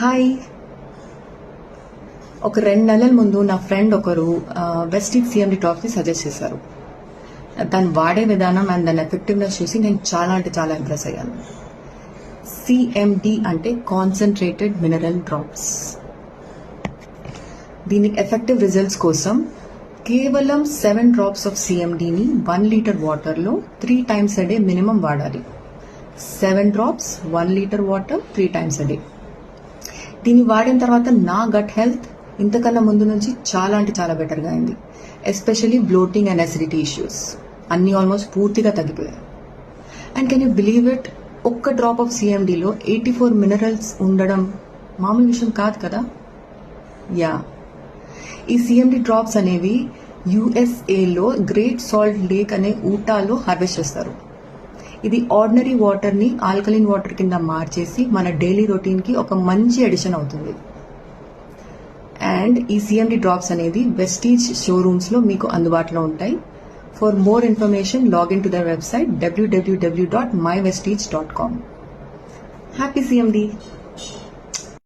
Hi. ఒక 2 నెలల ముందు నా ఫ్రెండ్ ఒకరు వెస్టిజ్ సిఎండి డ్రాప్స్ని సజెస్ట్ చేశారు. దాన్ని వాడే విధానం అండ్ దాని ఎఫెక్టివ్నెస్ చూసి నేను చాలా ఇంప్రెస్ అయ్యాను. సిఎండి అంటే కాన్సన్ట్రేటెడ్ మినరల్ డ్రాప్స్. దీని ఎఫెక్టివ్ రిజల్ట్స్ కోసం కేవలం 7 డ్రాప్స్ ఆఫ్ సిఎండిని 1 లీటర్ వాటర్లో 3 times a day మినిమం వాడాలి. 7 drops 1 litre water 3 times a day. దీన్ని వాడిన తర్వాత నా గట్ హెల్త్ ఇంతకన్నా ముందు నుంచి చాలా బెటర్గా అయింది. Especially bloating and acidity issues అన్నీ ఆల్మోస్ట్ పూర్తిగా తగ్గిపోయాయి. And can you believe it, ఒక్క డ్రాప్ ఆఫ్ సిఎండిలో 84 మినరల్స్ ఉండడం మామూలు విషయం కాదు కదా. యా, ఈ సిఎండి డ్రాప్స్ అనేవి యుఎస్ఏలో గ్రేట్ సాల్ట్ లేక్ అనే ఊటాలో హార్వెస్ట్ చేస్తారు. ఇది ఆర్డినరీ వాటర్ని ఆల్కలిన్ వాటర్ కింద మార్చేసి మన డైలీ రొటీన్కి ఒక మంచి అడిషన్ అవుతుంది. అండ్ ఈ సిఎండి డ్రాప్స్ అనేది వెస్టీజ్ షోరూమ్స్లో మీకు అందుబాటులో ఉంటాయి. For more information login to their website www.mywestige.com. Happy CMD.